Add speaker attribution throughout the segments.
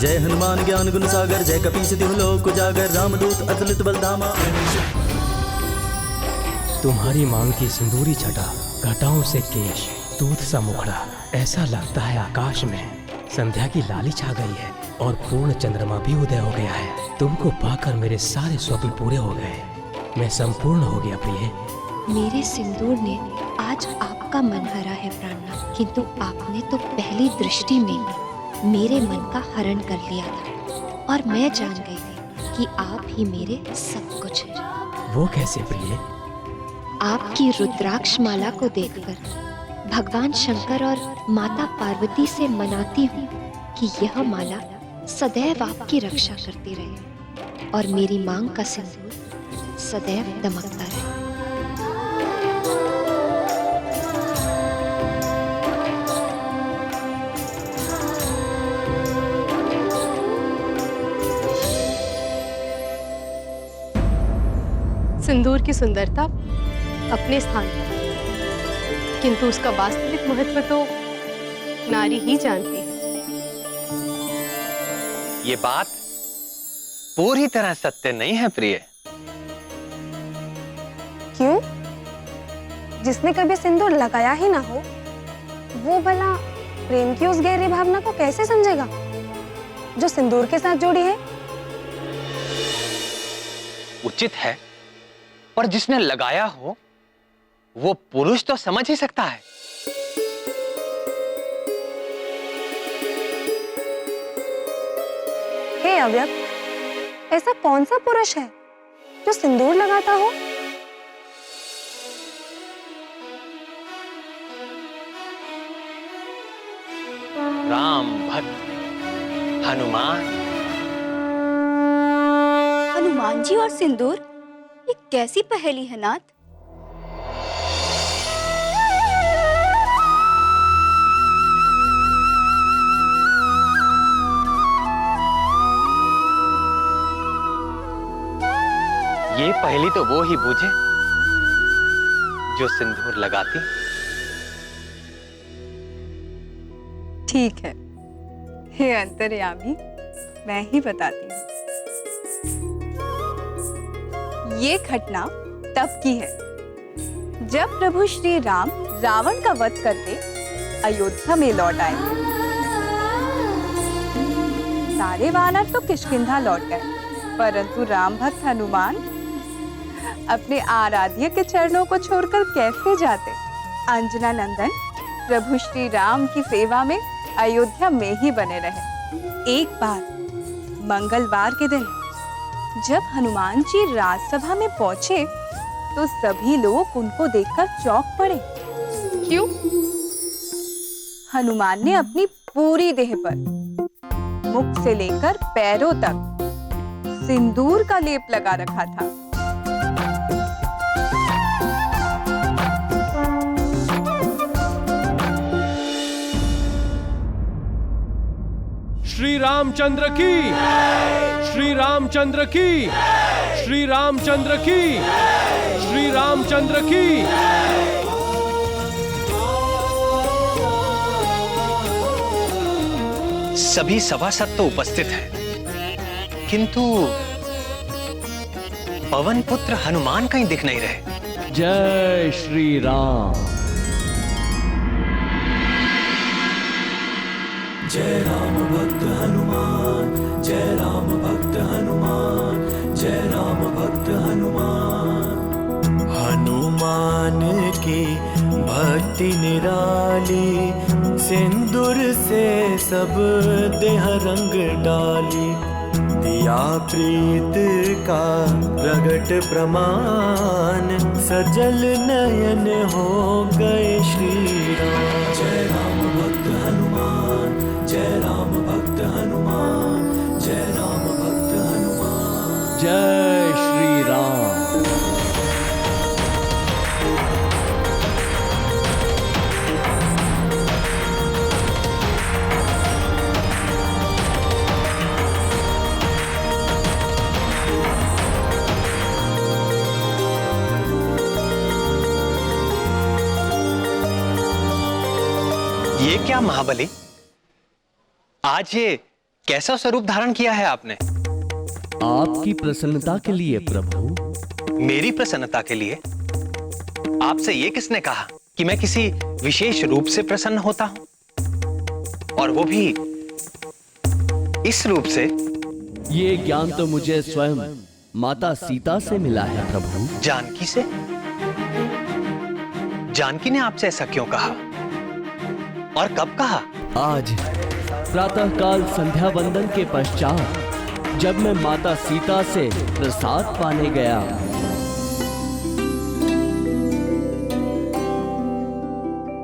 Speaker 1: जय हनुमान ज्ञान गुण सागर, जय कपीस तिहु लोक उजागर, रामदूत अतुलित बल धामा।
Speaker 2: तुम्हारी मांग की सिंदूरी छटा, घटाओं से केश, दूध सा मुखड़ा, ऐसा लगता है आकाश में संध्या की लाली छा गई है और पूर्ण चंद्रमा भी उदय हो गया है। तुमको पाकर मेरे सारे स्वप्न पूरे हो गए, मैं संपूर्ण हो गया प्रिय।
Speaker 3: मेरे सिंदूर ने आज आपका मन हरा है प्राणनाथ, किंतु आपने तो पहली दृष्टि में मेरे मन का हरण कर लिया था और मैं जान गई थी कि आप ही मेरे सब कुछ हैं।
Speaker 2: वो कैसे प्रिय?
Speaker 3: आपकी रुद्राक्ष माला को देखकर भगवान शंकर और माता पार्वती से मनाती हूँ कि यह माला सदैव आपकी रक्षा करती रहे और मेरी मांग का सिंदूर सदैव दमकता रहे।
Speaker 4: सिंदूर की सुंदरता अपने स्थान पर, किंतु उसका वास्तविक महत्व तो नारी ही जानती है।
Speaker 5: ये बात पूरी तरह सत्य नहीं है प्रिय।
Speaker 6: क्यों? जिसने कभी सिंदूर लगाया ही ना हो, वो भला प्रेम की उस गहरी भावना को कैसे समझेगा जो सिंदूर के साथ जुड़ी है?
Speaker 5: उचित है, पर जिसने लगाया हो वो पुरुष तो समझ ही सकता है।
Speaker 6: हे अव्यक्त, ऐसा कौन सा पुरुष है जो सिंदूर लगाता हो?
Speaker 5: राम भक्त हनुमान।
Speaker 7: हनुमान जी और सिंदूर, ये कैसी पहेली है नाथ?
Speaker 5: ये पहेली तो वो ही बूझे जो सिंदूर लगाती।
Speaker 8: ठीक है, हे अंतर्यामी, मैं ही बताती हूँ। ये घटना तब की है जब प्रभु श्री राम रावण का वध करके अयोध्या में लौट आए। सारे वानर तो किष्किंधा लौट गए, परंतु राम भक्त हनुमान अपने आराध्य के चरणों को छोड़कर कैसे जाते? अंजना नंदन प्रभु श्री राम की सेवा में अयोध्या में ही बने रहे। एक बार मंगलवार के दिन जब हनुमान जी राजसभा में पहुंचे तो सभी लोग उनको देखकर चौंक पड़े।
Speaker 4: क्यों?
Speaker 8: हनुमान ने अपनी पूरी देह पर मुख से लेकर पैरों तक सिंदूर का लेप लगा रखा था।
Speaker 9: श्री रामचंद्र की, श्री रामचंद्र की, श्री रामचंद्र की, श्री रामचंद्र की।
Speaker 5: सभी सभासद तो उपस्थित हैं, किंतु पवन पुत्र हनुमान कहीं दिख नहीं रहे।
Speaker 9: जय श्री राम।
Speaker 1: जय राम भक्त हनुमान, जय राम भक्त हनुमान, जय राम भक्त हनुमान। हनुमान की भक्ति निराली, सिंदूर से सब देह रंग डाली। दिया प्रीत का प्रगट प्रमाण, सजल नयन हो गए श्री राम। जय राम भक्त हनुमान, जय राम भक्त हनुमान, जय राम भक्त हनुमान।
Speaker 9: जय श्री राम।
Speaker 5: ये क्या महाबली, आज ये कैसा स्वरूप धारण किया है आपने?
Speaker 9: आपकी प्रसन्नता के लिए प्रभु।
Speaker 5: मेरी प्रसन्नता के लिए? आपसे ये किसने कहा कि मैं किसी विशेष रूप से प्रसन्न होता हूं? और वो भी इस रूप से?
Speaker 9: ये ज्ञान तो मुझे स्वयं माता सीता से मिला है प्रभु।
Speaker 5: जानकी से? जानकी ने आपसे ऐसा क्यों कहा और कब कहा?
Speaker 9: आज प्रातःकाल संध्या वंदन के पश्चात जब मैं माता सीता से प्रसाद पाने गया,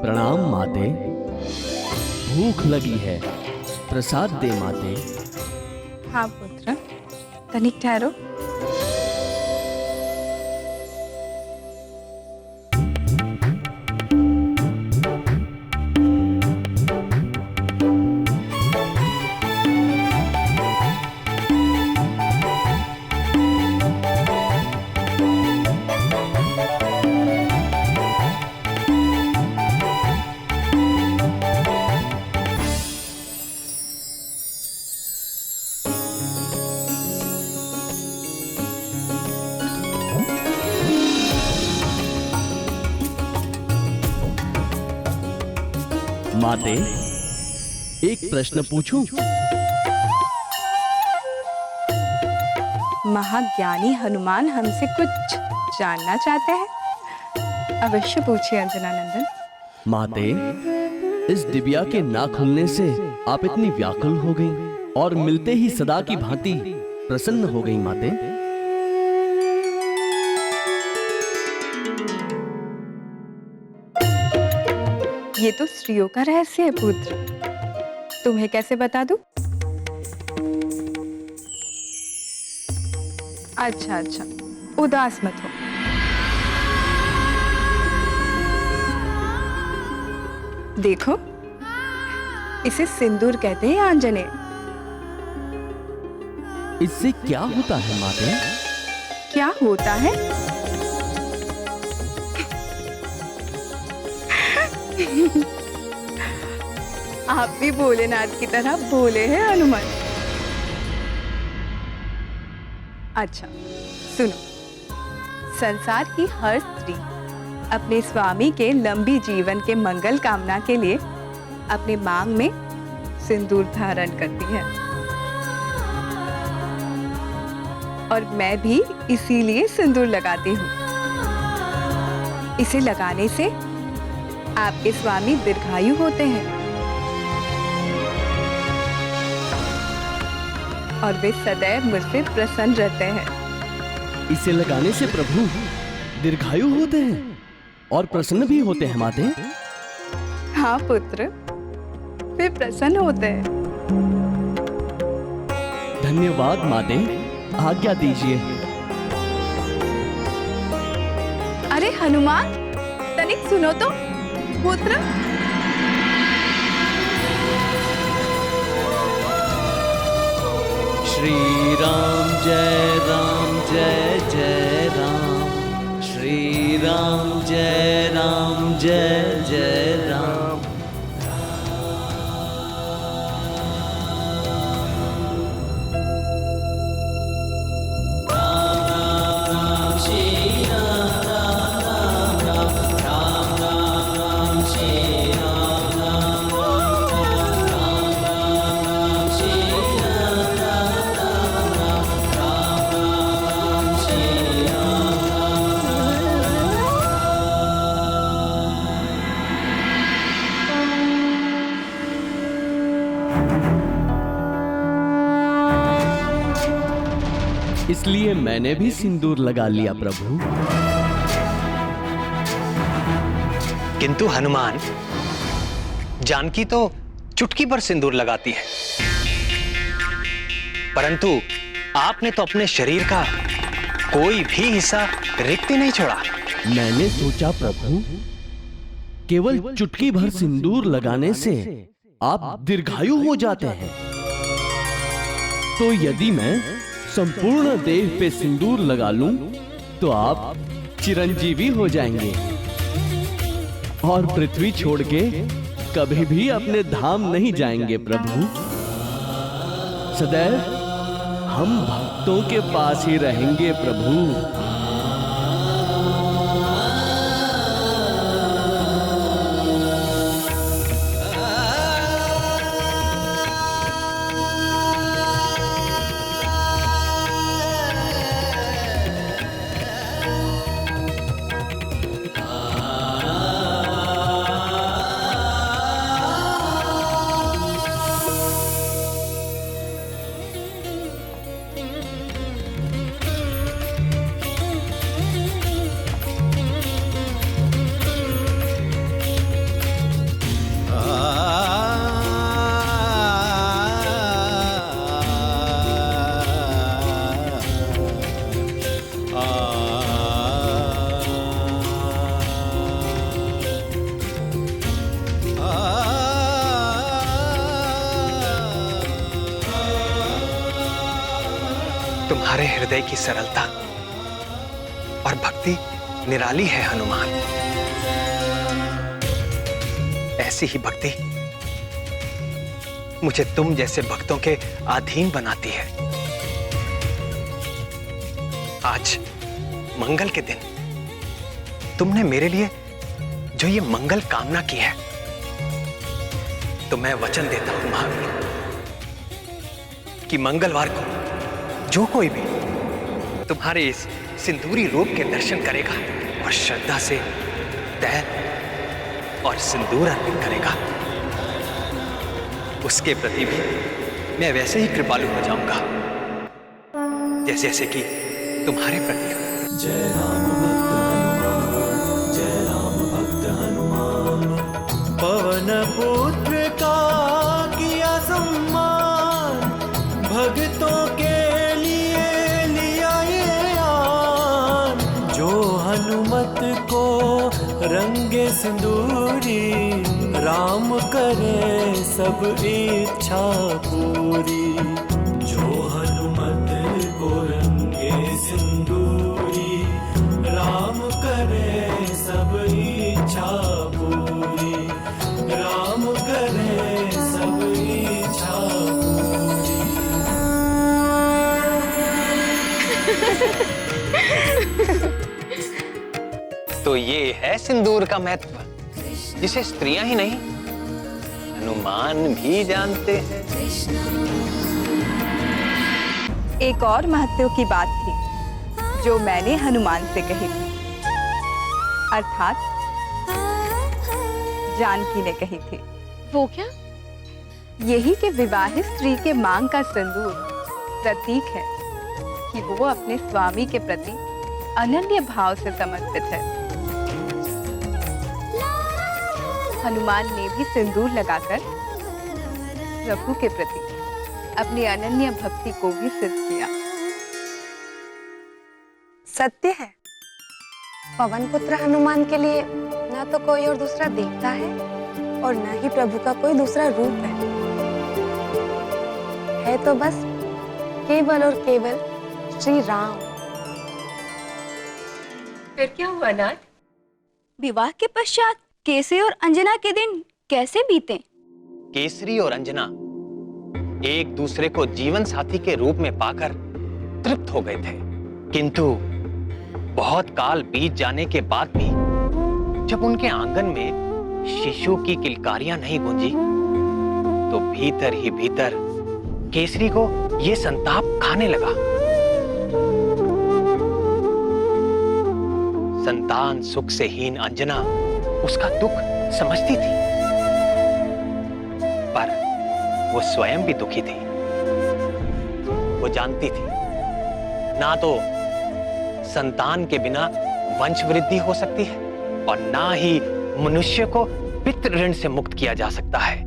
Speaker 9: प्रणाम माते, भूख लगी है, प्रसाद दे माते।
Speaker 8: हाँ पुत्र, तनिक ठहरो।
Speaker 9: माते, एक प्रश्न पूछूं?
Speaker 8: महाज्ञानी हनुमान हमसे कुछ जानना चाहते हैं। अवश्य पूछिए अंजना नंदन।
Speaker 9: माते, इस दिव्या के ना खुलने से आप इतनी व्याकुल हो गई और मिलते ही सदा की भांति प्रसन्न हो गई माते।
Speaker 8: ये तो स्त्रियों का रहस्य है पुत्र, तुम्हें कैसे बता दूं? अच्छा अच्छा, उदास मत हो। देखो, इसे सिंदूर कहते हैं आंजनेय।
Speaker 9: इससे क्या होता है माते?
Speaker 8: क्या होता है? आप भी भोलेनाथ की तरह भोले हैं हनुमान। अच्छा सुनो, संसार की हर स्त्री अपने स्वामी के लंबी जीवन के मंगल कामना के लिए अपने मांग में सिंदूर धारण करती है, और मैं भी इसीलिए सिंदूर लगाती हूँ। इसे लगाने से आपके स्वामी दीर्घायु होते हैं और वे सदैव मुझसे प्रसन्न रहते हैं।
Speaker 9: इसे लगाने से प्रभु दीर्घायु होते हैं और प्रसन्न भी होते हैं माते।
Speaker 8: हाँ पुत्र, वे प्रसन्न होते हैं।
Speaker 9: धन्यवाद माते, आज्ञा दीजिए।
Speaker 8: अरे हनुमान, तनिक सुनो तो पुत्र।
Speaker 9: श्री राम जय राम जय जय राम, श्री राम जय राम जय जय राम। इसलिए मैंने भी सिंदूर लगा लिया प्रभु।
Speaker 5: किंतु हनुमान, जानकी तो चुटकी पर सिंदूर लगाती है, परंतु आपने तो अपने शरीर का कोई भी हिस्सा रिक्त नहीं छोड़ा।
Speaker 9: मैंने सोचा प्रभु, केवल चुटकी भर सिंदूर लगाने से आप दीर्घायु हो जाते हैं, तो यदि मैं संपूर्ण देह पे सिंदूर लगा लूं तो आप चिरंजीवी हो जाएंगे और पृथ्वी छोड़ के कभी भी अपने धाम नहीं जाएंगे प्रभु। सदैव हम भक्तों के पास ही रहेंगे प्रभु।
Speaker 5: तुम्हारे हृदय की सरलता और भक्ति निराली है हनुमान। ऐसी ही भक्ति मुझे तुम जैसे भक्तों के अधीन बनाती है। आज मंगल के दिन तुमने मेरे लिए जो ये मंगल कामना की है, तो मैं वचन देता हूं महावीर कि मंगलवार को जो कोई भी तुम्हारे इस सिंदूरी रूप के दर्शन करेगा और श्रद्धा से तैल और सिंदूर अर्पित करेगा, उसके प्रति भी मैं वैसे ही कृपालु हो जाऊंगा जैसे जैसे कि तुम्हारे प्रति हो।
Speaker 1: जय राम भक्त हनुमान, जय राम भक्त हनुमान। पवन पुत्र का किया सम्मान, भक्तों के लिए लिया ये आन। जो हनुमत को रंगे सिंदूरी, राम करे सब इच्छा पूरी। जो हनुमत को रंगे सिंदूरी, राम करे सब इच्छा पूरी। राम करे सब इच्छा पूरी।
Speaker 5: तो ये है सिंदूर का महत्व, जिसे स्त्रियां ही नहीं हनुमान भी जानते हैं।
Speaker 8: एक और महत्व की बात थी जो मैंने हनुमान से कही थी, अर्थात जानकी ने कही थी।
Speaker 4: वो क्या?
Speaker 8: यही कि विवाहित स्त्री के मांग का सिंदूर प्रतीक है कि वो अपने स्वामी के प्रति अनन्य भाव से समर्पित है। हनुमान ने भी सिंदूर लगाकर प्रभु के प्रति अपनी अनन्य भक्ति को भी सिद्ध किया।
Speaker 6: सत्य है, पवन पुत्र हनुमान के लिए न तो कोई और दूसरा देवता है और न ही प्रभु का कोई दूसरा रूप है तो बस केवल और केवल श्री राम।
Speaker 7: फिर क्या हुआ नाथ? विवाह के पश्चात केसरी और अंजना के दिन कैसे बीते?
Speaker 5: केसरी और अंजना एक दूसरे को जीवन साथी के रूप में पाकर तृप्त हो गए थे, किंतु बहुत काल बीत जाने के बाद भी जब उनके आंगन में शिशु की किलकारियां नहीं गूंजी, तो भीतर ही भीतर केसरी को यह संताप खाने लगा। संतान सुख से हीन अंजना उसका दुख समझती थी, पर वो स्वयं भी दुखी थी। वो जानती थी ना तो संतान के बिना वंश वृद्धि हो सकती है और ना ही मनुष्य को पितृ ऋण से मुक्त किया जा सकता है।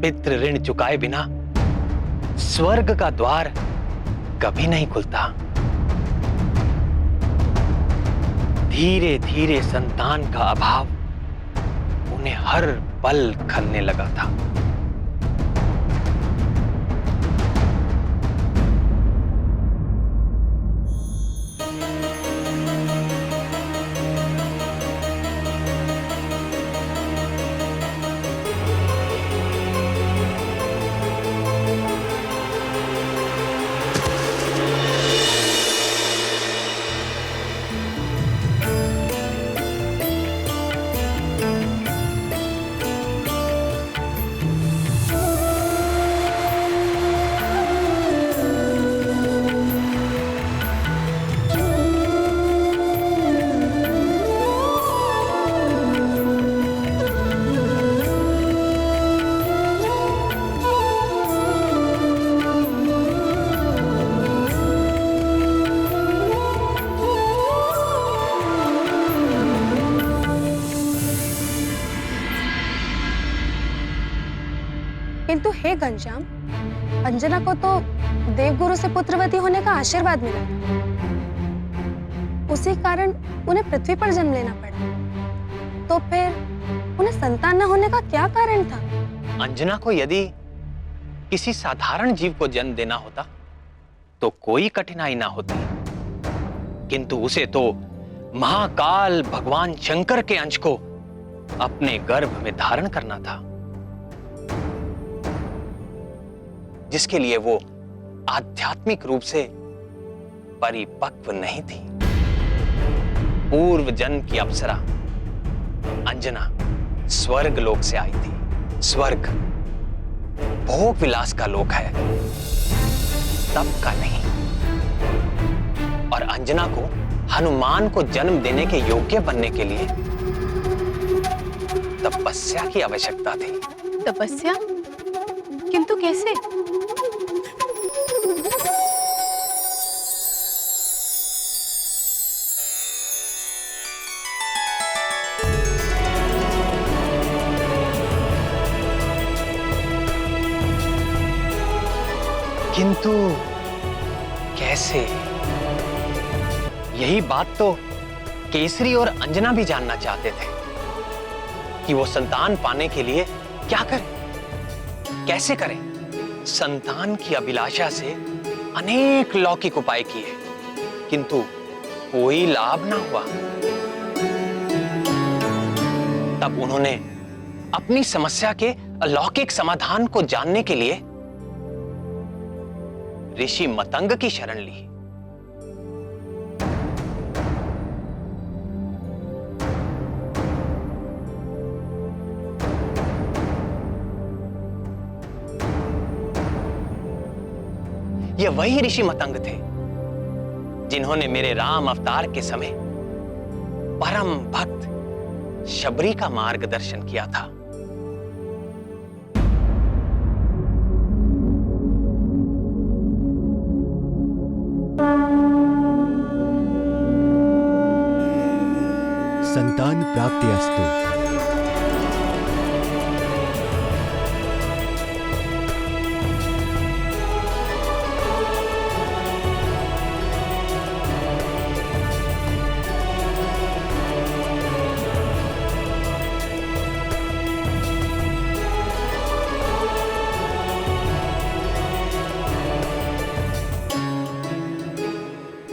Speaker 5: पितृ ऋण चुकाए बिना स्वर्ग का द्वार कभी नहीं खुलता। धीरे धीरे संतान का अभाव उन्हें हर पल खलने लगा था।
Speaker 6: किंतु हे घनश्याम, अंजना को तो देवगुरु से पुत्रवती होने का आशीर्वाद मिला था। उसी कारण उन्हें पृथ्वी पर जन्म लेना पड़ा। तो फिर उन्हें संतान न होने का क्या कारण था?
Speaker 5: अंजना को यदि किसी साधारण जीव को जन्म देना होता तो कोई कठिनाई ना होती, किंतु उसे तो महाकाल भगवान शंकर के अंश को अपने गर्भ में धारण करना था, जिसके लिए वो आध्यात्मिक रूप से परिपक्व नहीं थी। पूर्व जन्म की अप्सरा अंजना स्वर्ग लोक से आई थी। स्वर्ग भोग विलास का लोक है, तप का नहीं। और अंजना को हनुमान को जन्म देने के योग्य बनने के लिए तपस्या की आवश्यकता थी।
Speaker 4: तपस्या? किंतु कैसे?
Speaker 5: किंतु कैसे? यही बात तो केसरी और अंजना भी जानना चाहते थे कि वो संतान पाने के लिए क्या करें, कैसे करें। संतान की अभिलाषा से अनेक लौकिक उपाय किए, किंतु कोई लाभ ना हुआ। तब उन्होंने अपनी समस्या के अलौकिक समाधान को जानने के लिए ऋषि मतंग की शरण ली। ये वही ऋषि मतंग थे जिन्होंने मेरे राम अवतार के समय परम भक्त शबरी का मार्गदर्शन किया था।
Speaker 10: संतान प्राप्ति अस्तु।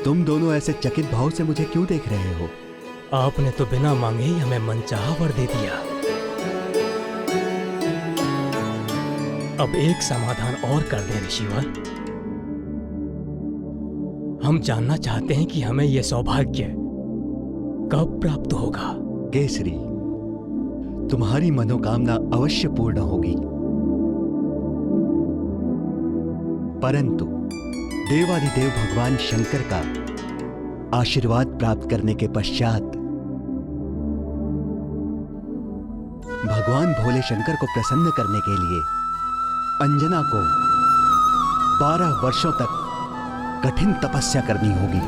Speaker 10: तुम दोनों ऐसे चकित भाव से मुझे क्यों देख रहे हो?
Speaker 2: आपने तो बिना मांगे ही हमें मनचाहा वर दे दिया। अब एक समाधान और कर दें ऋषिवर। हम जानना चाहते हैं कि हमें यह सौभाग्य कब प्राप्त होगा।
Speaker 10: केसरी, तुम्हारी मनोकामना अवश्य पूर्ण होगी, परंतु देवादिदेव भगवान शंकर का आशीर्वाद प्राप्त करने के पश्चात भगवान भोले शंकर को प्रसन्न करने के लिए अंजना को 12 वर्षों तक कठिन तपस्या करनी होगी।